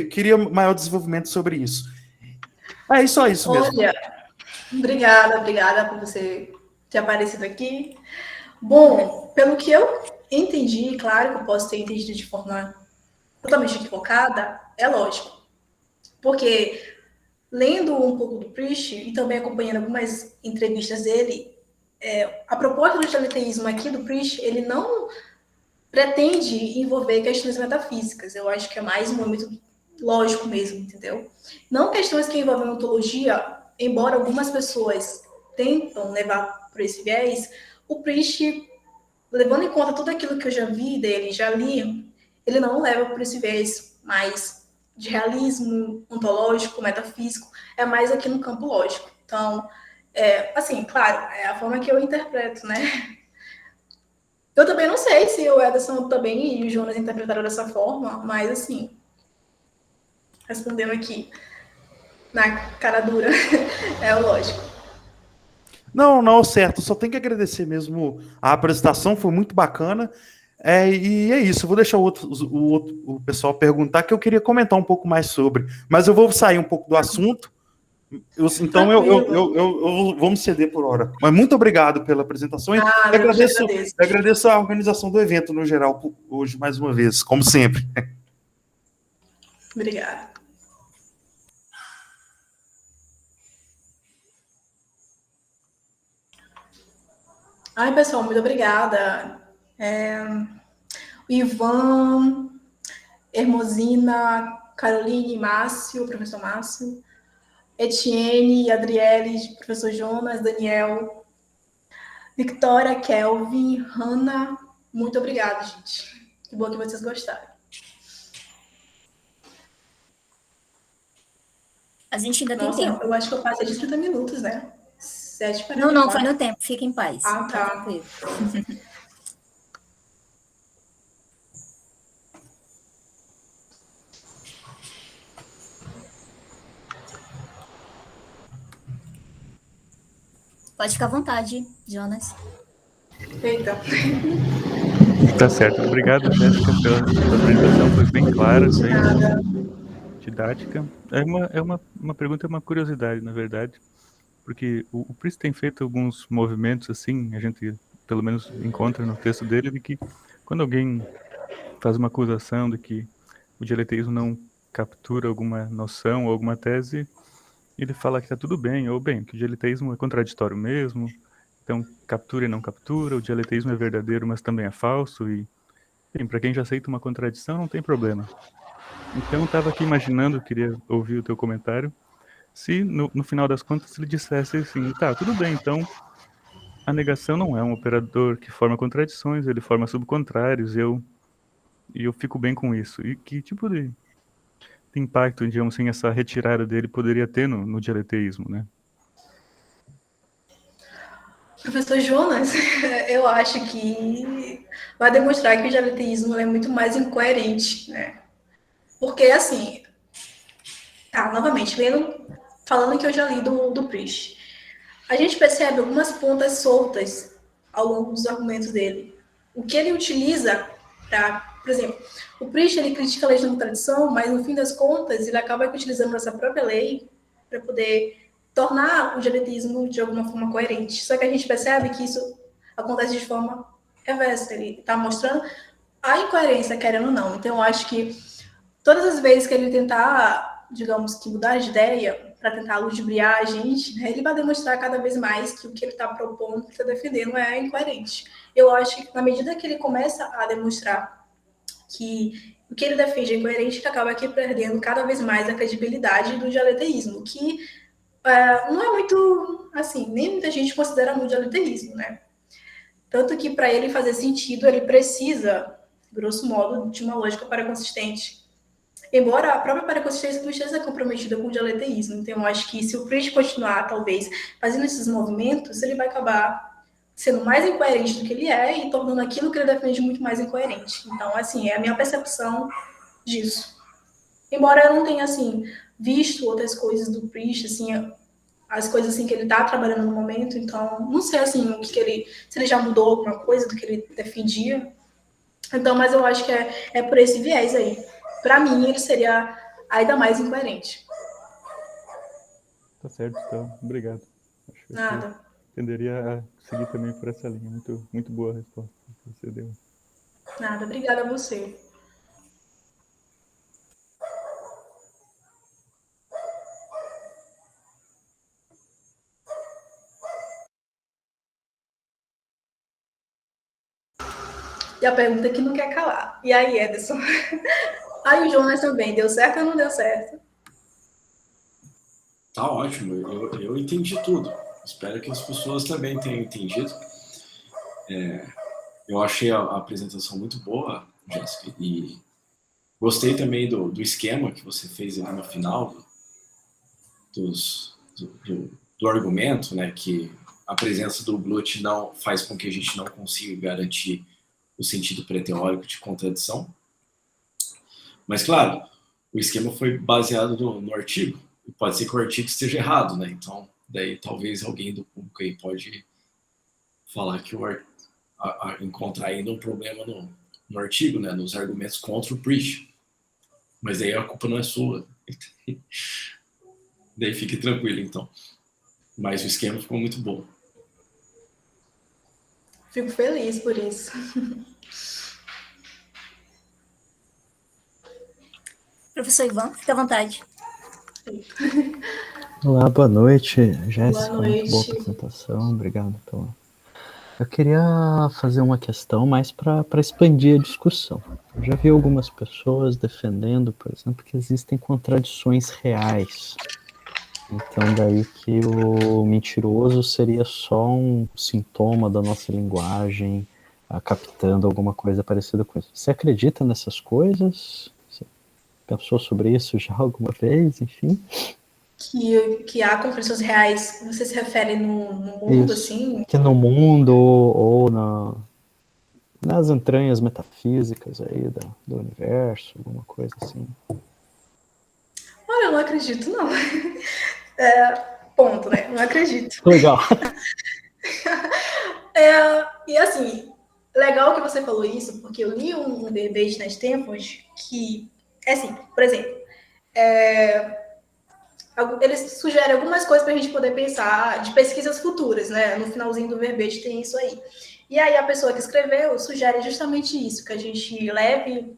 queria maior desenvolvimento sobre isso. É só isso mesmo. Olha, obrigada por você ter aparecido aqui. Bom, pelo que eu entendi, claro que eu posso ter entendido de forma totalmente equivocada, é lógico. Porque, lendo um pouco do Priest e também acompanhando algumas entrevistas dele, a proposta do dialeteísmo aqui do Priest, ele não pretende envolver questões metafísicas. Eu acho que é mais um âmbito lógico mesmo, entendeu? Não questões que envolvem ontologia, embora algumas pessoas tentam levar por esse viés, o Priest, levando em conta tudo aquilo que eu já vi dele, já li, ele não leva por esse viés mais de realismo ontológico, metafísico, é mais aqui no campo lógico. Então, assim, claro, é a forma que eu interpreto, né? Eu também não sei se o Ederson também e o Jonas interpretaram dessa forma, mas, assim, respondendo aqui na cara dura, é o lógico. Não, certo. Só tenho que agradecer mesmo a apresentação, foi muito bacana. E é isso, eu vou deixar o pessoal perguntar, que eu queria comentar um pouco mais sobre. Mas eu vou sair um pouco do assunto. Então eu vou me ceder por hora. Mas muito obrigado pela apresentação. E agradeço a organização do evento no geral hoje, mais uma vez, como sempre. Obrigada. Ai, pessoal, muito obrigada. Ivan, Hermosina, Caroline, Márcio, professor Márcio, Etienne, Adriele, professor Jonas, Daniel, Victoria, Kelvin, Hanna, muito obrigada, gente. Que bom que vocês gostaram. A gente ainda tem tempo. Eu acho que eu passei de 30 minutos, né? 7:44. Não, foi no tempo. Fica em paz. Tá. Tranquilo. Pode ficar à vontade, Jonas. Eita. Tá certo. Obrigado, Jéssica, pela apresentação. Foi bem clara, bem didática. É uma pergunta, uma curiosidade, na verdade, porque o Priest tem feito alguns movimentos assim, a gente pelo menos encontra no texto dele, de que quando alguém faz uma acusação de que o dialeteísmo não captura alguma noção ou alguma tese, ele fala que está tudo bem, ou bem, que o dialeteísmo é contraditório mesmo, então captura e não captura, o dialeteísmo é verdadeiro, mas também é falso, e para quem já aceita uma contradição, não tem problema. Então eu estava aqui imaginando, queria ouvir o teu comentário, se no final das contas ele dissesse assim, tá, tudo bem, então a negação não é um operador que forma contradições, ele forma subcontrários, e eu fico bem com isso. E que tipo de impacto, digamos assim, essa retirada dele poderia ter no dialeteísmo, né? Professor Jonas, eu acho que vai demonstrar que o dialeteísmo é muito mais incoerente, né? Porque, assim, novamente, falando que eu já li do Priest, a gente percebe algumas pontas soltas ao longo dos argumentos dele. O que ele utiliza para, por exemplo, o Priest, ele critica a legislação da tradição, mas no fim das contas, ele acaba utilizando essa própria lei para poder tornar o dialetismo de alguma forma coerente. Só que a gente percebe que isso acontece de forma reversa. Ele está mostrando a incoerência, querendo ou não. Então, eu acho que todas as vezes que ele tentar, digamos que mudar de ideia para tentar ludibriar a gente, né, ele vai demonstrar cada vez mais que o que ele está propondo, o que ele está defendendo é incoerente. Eu acho que na medida que ele começa a demonstrar que o que ele defende é incoerente, ele acaba aqui perdendo cada vez mais a credibilidade do dialeteísmo, que não é muito, assim, nem muita gente considera muito dialeteísmo, né? Tanto que para ele fazer sentido, ele precisa, grosso modo, de uma lógica paraconsistente. Embora a própria paraconsistência não esteja comprometida com o dialeteísmo. Então, eu acho que se o Priest continuar, talvez, fazendo esses movimentos, ele vai acabar sendo mais incoerente do que ele é e tornando aquilo que ele defende muito mais incoerente. Então, assim, é a minha percepção disso. Embora eu não tenha, assim, visto outras coisas do Priest, assim, as coisas assim que ele está trabalhando no momento, então não sei assim o que ele, se ele já mudou alguma coisa do que ele defendia. Então, mas eu acho que é por esse viés aí. Para mim, ele seria ainda mais incoerente. Tá certo, então. Obrigado. Acho que Nada. tenderia a seguir também por essa linha. Muito, muito boa a resposta que você deu. Nada. Obrigada a você. E a pergunta que não quer calar. E aí, Ederson? Aí o Jonas também. Deu certo ou não deu certo? Tá ótimo, eu entendi tudo. Espero que as pessoas também tenham entendido. Eu achei a apresentação muito boa, Jéssica, e gostei também do esquema que você fez ali no final, do argumento, né, que a presença do glute não faz com que a gente não consiga garantir o sentido pré-teórico de contradição. Mas, claro, o esquema foi baseado no artigo. E pode ser que o artigo esteja errado, né? Então, daí talvez alguém do público aí pode falar que encontrar ainda um problema no artigo, né? Nos argumentos contra o Priest. Mas aí a culpa não é sua. Daí fique tranquilo, então. Mas o esquema ficou muito bom. Fico feliz por isso. Professor Ivan, fique à vontade. Olá, boa noite, Jéssica. Boa Muito boa noite. apresentação, obrigado pela. Eu queria fazer uma questão mais para expandir a discussão. Eu já vi algumas pessoas defendendo, por exemplo, que existem contradições reais. Então, daí que o mentiroso seria só um sintoma da nossa linguagem, captando alguma coisa parecida com isso. Você acredita nessas coisas? Você pensou sobre isso já alguma vez? Enfim. Que há contradições reais, você se refere no mundo, Isso. assim? Que no mundo ou nas entranhas metafísicas aí do universo, alguma coisa assim. Olha, eu não acredito, não. Ponto, né? Não acredito. Legal. E assim, legal que você falou isso, porque eu li um verbete nas tempos que, assim, por exemplo, eles sugerem algumas coisas para a gente poder pensar de pesquisas futuras, né? No finalzinho do verbete tem isso aí. E aí a pessoa que escreveu sugere justamente isso, que a gente leve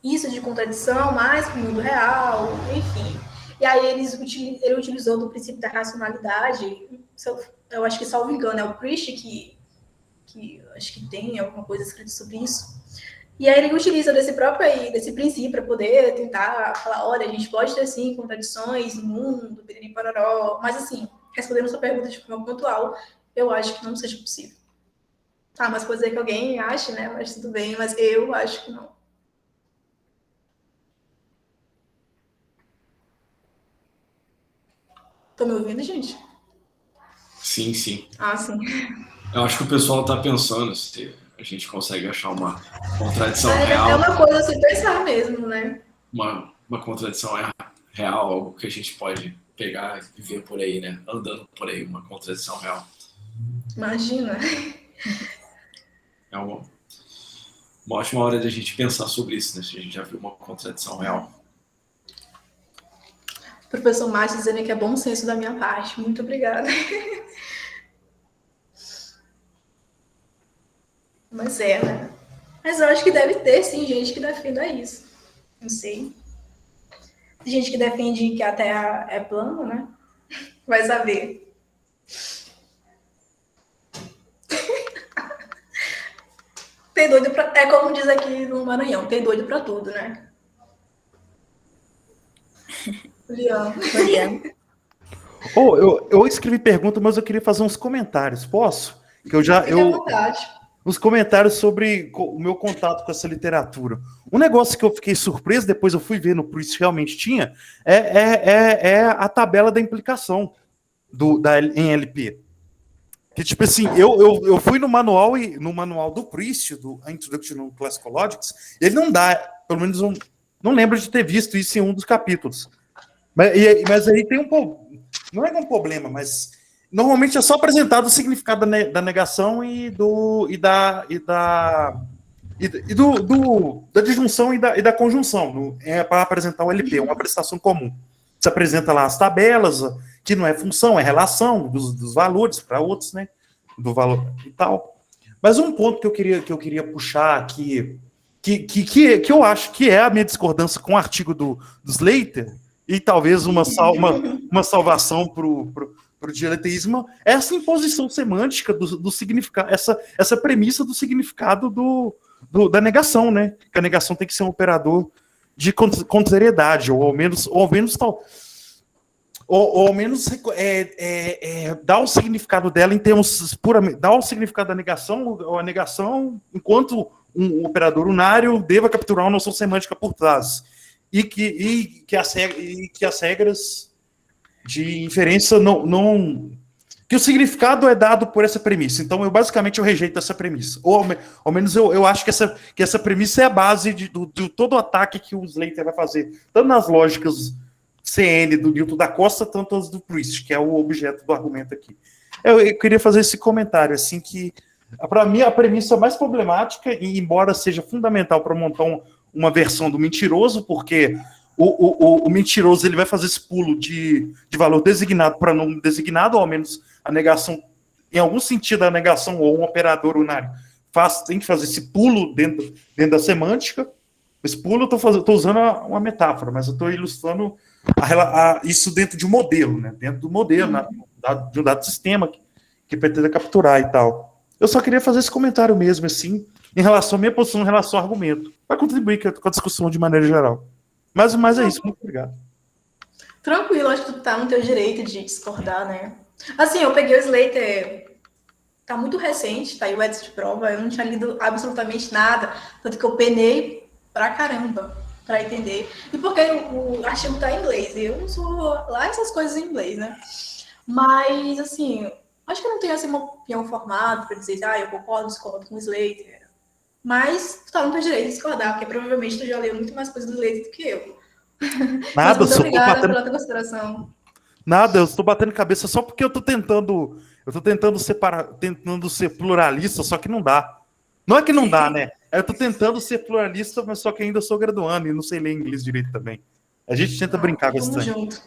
isso de contradição mais para o mundo real, enfim. E aí ele utilizou do princípio da racionalidade, eu acho que, salvo engano, é o Priest que acho que tem alguma coisa escrita sobre isso. E aí ele utiliza desse princípio para poder tentar falar, olha, a gente pode ter, sim, contradições no mundo, piriri-pararó, mas, assim, respondendo a sua pergunta de forma pontual, eu acho que não seja possível. Ah, mas pode ser que alguém ache, né, mas tudo bem, mas eu acho que não. Tô me ouvindo, gente? Sim, sim. Ah, sim. Eu acho que o pessoal está pensando se a gente consegue achar uma contradição É real. uma coisa a se pensar mesmo, né? Uma contradição real, algo que a gente pode pegar e ver por aí, né? Andando por aí, uma contradição real. Imagina. É uma ótima hora de a gente pensar sobre isso, né? Se a gente já viu uma contradição real. professor Márcio dizendo que é bom senso da minha parte. Muito obrigada. Mas né? Mas eu acho que deve ter, sim, gente que defenda isso. Não sei. Tem gente que defende que a Terra é plana, né? Vai saber. Tem doido pra... É como diz aqui no Maranhão, tem doido pra tudo, né? Leão. Eu escrevi pergunta, mas eu queria fazer uns comentários. Posso? Que eu já... Fique à vontade. Uns comentários sobre o meu contato com essa literatura. Um negócio que eu fiquei surpreso, depois eu fui ver no Proust realmente tinha, é a tabela da implicação em LP. Que, tipo assim, eu fui no manual do Proust, do Introduction to Classical Logics, ele não dá, pelo menos eu não lembro de ter visto isso em um dos capítulos. Mas aí tem não é um problema, mas normalmente é só apresentado o significado da negação da disjunção e da conjunção. É para apresentar o LP, é uma apresentação comum. Você apresenta lá as tabelas, que não é função, é relação dos valores para outros, né? Do valor e tal. Mas um ponto que eu queria puxar aqui, que eu acho que é a minha discordância com o artigo do Slater, e talvez uma salvação para o dialeteísmo, é essa imposição semântica do significado, essa premissa do significado da negação, né? Que a negação tem que ser um operador de contrariedade, ou ao menos dar o significado dela em termos puramente, dar o significado da negação, ou a negação, enquanto um operador unário deva capturar uma noção semântica por trás. E que as regras de inferência que o significado é dado por essa premissa. Então, basicamente eu rejeito essa premissa. Ou ao menos eu acho que essa premissa é a base de todo o ataque que o Slater vai fazer, tanto nas lógicas CN do Newton da Costa, tanto as do Proust, que é o objeto do argumento aqui. Eu queria fazer esse comentário, assim, que para mim a premissa mais problemática, e embora seja fundamental para montar uma versão do mentiroso, porque o mentiroso ele vai fazer esse pulo de valor designado para não designado, ou ao menos a negação, em algum sentido a negação ou um operador unário tem que fazer esse pulo dentro da semântica. Esse pulo eu estou usando uma metáfora, mas eu estou ilustrando isso dentro de um modelo, né? Dentro do modelo, de um dado sistema que pretende capturar e tal. Eu só queria fazer esse comentário mesmo, assim, em relação à minha posição, em relação ao argumento, para contribuir com a discussão de maneira geral. Mas é isso, muito obrigado. Tranquilo, acho que tu tá no teu direito de discordar, né? Assim, eu peguei o Slater, tá muito recente, tá aí o Edson de prova, eu não tinha lido absolutamente nada, tanto que eu penei pra caramba pra entender. E porque o artigo tá em inglês, e eu não sou lá essas coisas em inglês, né? Mas, assim, acho que eu não tenho assim, uma opinião formada pra dizer, eu concordo, discordo com o Slater. Mas tu tá no teu direito de discordar, porque provavelmente tu já leu muito mais coisas do Slater do que eu. Nada, mas muito obrigada pela tua consideração. Nada, eu estou batendo cabeça só porque eu tô tentando ser pluralista, só que não dá. Não é que não dá, né? Eu tô tentando ser pluralista, mas só que ainda sou graduando e não sei ler inglês direito também. A gente tenta brincar com isso. Vamos junto.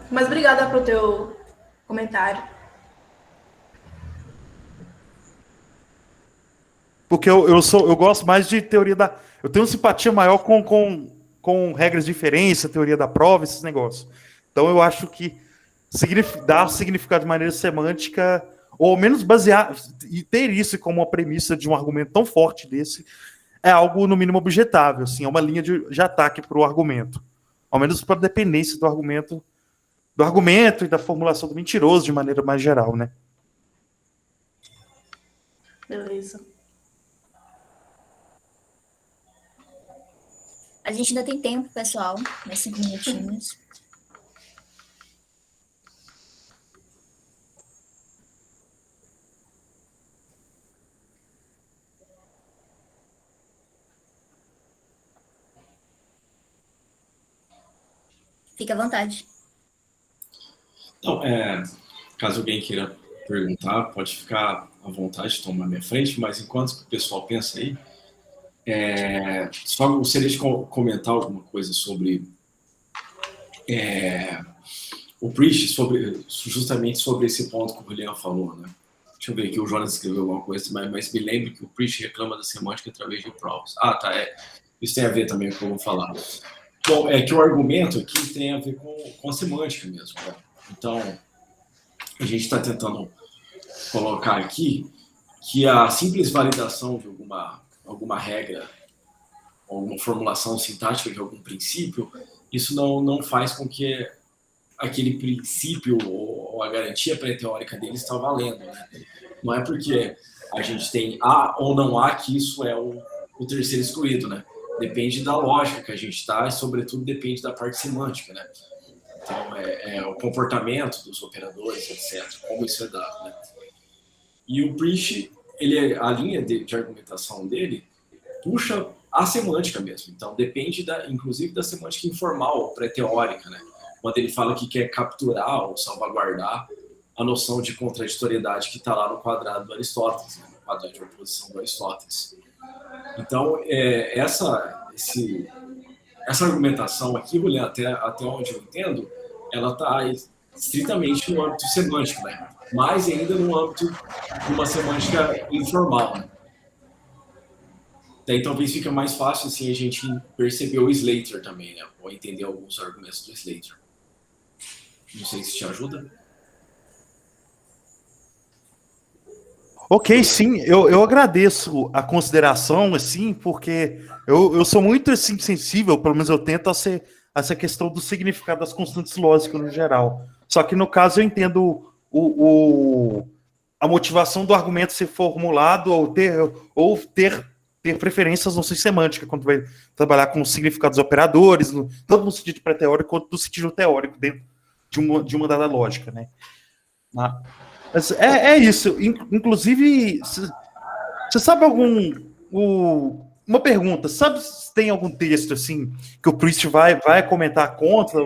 Mas obrigada pelo teu comentário. Porque eu gosto mais de teoria da... Eu tenho simpatia maior com regras de inferência, teoria da prova, esses negócios. Então eu acho que dar significado de maneira semântica, ou ao menos basear, e ter isso como uma premissa de um argumento tão forte desse, é algo, no mínimo, objetável. Assim, é uma linha de ataque para o argumento. Ao menos para a dependência do argumento e da formulação do mentiroso, de maneira mais geral, né? Beleza. A gente ainda tem tempo, pessoal, mais 5 minutinhos. Fique à vontade. Não, caso alguém queira perguntar, pode ficar à vontade de tomar minha frente, mas enquanto o pessoal pensa aí, só gostaria de comentar alguma coisa sobre o Priest, justamente sobre esse ponto que o Julian falou, né? Deixa eu ver aqui, o Jonas escreveu alguma coisa, mas me lembre que o Priest reclama da semântica através de provas. Ah, tá, isso tem a ver também com o que eu vou falar. Bom, é que o argumento aqui tem a ver com a semântica mesmo, né? Então, a gente está tentando colocar aqui que a simples validação de alguma regra, alguma formulação sintática de algum princípio, isso não faz com que aquele princípio ou a garantia pré-teórica dele está valendo, né? Não é porque a gente tem A ou não A que isso é o terceiro excluído, né? Depende da lógica que a gente está e, sobretudo, depende da parte semântica, né? Então, o comportamento dos operadores, etc., como isso é dado, né? E o Priest, a linha de argumentação dele puxa a semântica mesmo. Então, depende, inclusive, da semântica informal, pré-teórica, né? Quando ele fala que quer capturar ou salvaguardar a noção de contraditoriedade que está lá no quadrado do Aristóteles, né? No quadrado de oposição do Aristóteles. Então, essa argumentação aqui, Julian, até onde eu entendo, ela está estritamente no âmbito semântico, né? Mais ainda no âmbito de uma semântica informal, né? Daí talvez fica mais fácil assim, a gente perceber o Slater também, né? Ou entender alguns argumentos do Slater. Não sei se te ajuda. Ok, sim, eu agradeço a consideração, assim, porque eu sou muito assim, sensível, pelo menos eu tento, a essa questão do significado das constantes lógicas no geral. Só que no caso eu entendo a motivação do argumento ser formulado ou ter preferências não sei semântica, quando vai trabalhar com os significados operadores, tanto no sentido pré-teórico quanto no sentido teórico, dentro de uma dada lógica, né? Mas é isso. Inclusive, você sabe uma pergunta, sabe se tem algum texto assim que o Priest vai comentar contra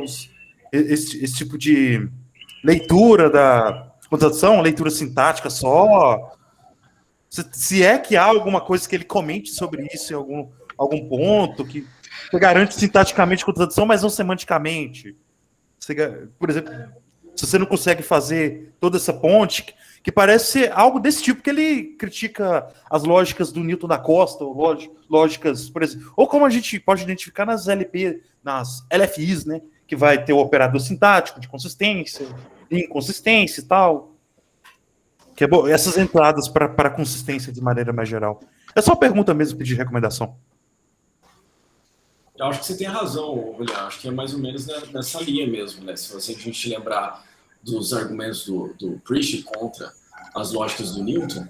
esse tipo de leitura da contradição, leitura sintática só? Se é que há alguma coisa que ele comente sobre isso em algum ponto que garante sintaticamente contradição, mas não semanticamente. Por exemplo, se você não consegue fazer toda essa ponte, que parece ser algo desse tipo, que ele critica as lógicas do Newton da Costa, ou lógicas, por exemplo, ou como a gente pode identificar nas LFIs, né, que vai ter o operador sintático de consistência, de inconsistência e tal. Que é bom, essas entradas para consistência de maneira mais geral. É só pergunta mesmo, pedir recomendação. Eu acho que você tem razão, William. Acho que é mais ou menos nessa linha mesmo, né? Se a gente lembrar dos argumentos do Priest contra as lógicas do Newton,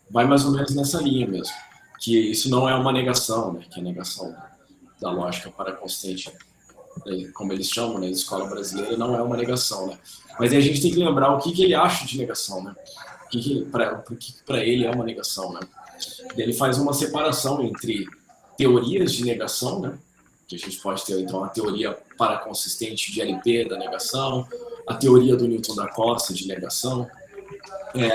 vai mais ou menos nessa linha mesmo. Que isso não é uma negação, né? Que a negação da lógica para consistente, como eles chamam, né? Na escola brasileira, não é uma negação, né? Mas aí a gente tem que lembrar o que ele acha de negação, né? O que para ele é uma negação, né? Ele faz uma separação entre teorias de negação, né? Que a gente pode ter, então, a teoria paraconsistente de LP da negação, a teoria do Newton da Costa de negação,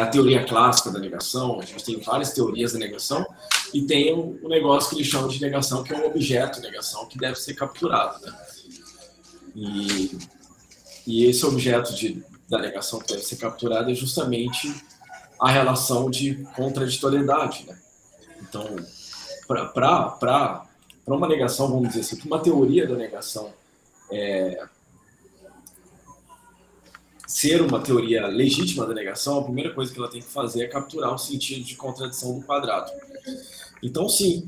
a teoria clássica da negação. A gente tem várias teorias da negação e tem um negócio que ele chama de negação, que é um objeto de negação que deve ser capturado, né? E esse objeto da negação que deve ser capturado é justamente a relação de contraditoriedade, né? Então, para uma negação, vamos dizer assim, para uma teoria da negação ser uma teoria legítima da negação, a primeira coisa que ela tem que fazer é capturar o sentido de contradição do quadrado. Então, sim,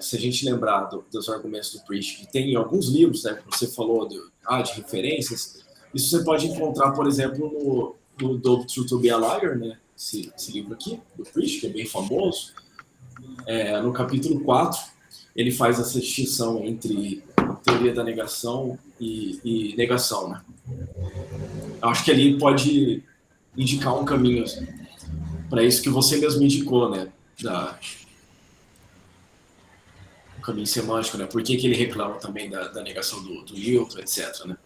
se a gente lembrar dos argumentos do Priest, que tem em alguns livros, né, que você falou de referências, isso você pode encontrar, por exemplo, no Dope True to be a Liar, né, esse livro aqui, do Priest, que é bem famoso. No capítulo 4, ele faz essa distinção entre teoria da negação e negação, né? Acho que ali pode indicar um caminho para isso que você mesmo indicou, né? O caminho semântico, né? Por que ele reclama também da negação do Newton, etc, né?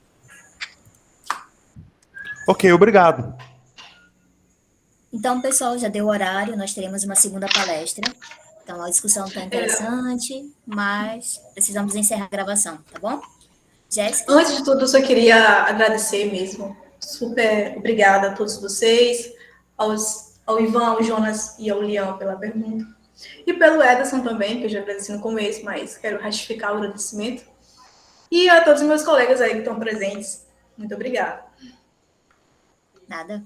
Ok, obrigado. Então, pessoal, já deu o horário, nós teremos uma segunda palestra. Então, a discussão está interessante, mas precisamos encerrar a gravação, tá bom? Jéssica? Antes de tudo, eu só queria agradecer mesmo. Super obrigada a todos vocês, ao Ivan, ao Jonas e ao Liam pela pergunta. E pelo Ederson também, que eu já agradeci no começo, mas quero ratificar o agradecimento. E a todos os meus colegas aí que estão presentes. Muito obrigada. Nada.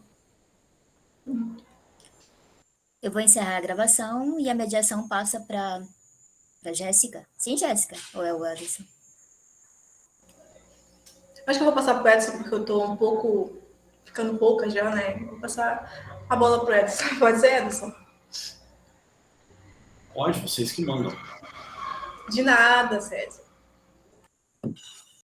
Eu vou encerrar a gravação e a mediação passa para Jéssica. Sim, Jéssica? Ou é o Ederson? Acho que eu vou passar pro Edson, porque eu tô ficando pouca já, né? Vou passar a bola pro Edson. Pode ser, Edson? Pode, vocês que mandam. De nada, César.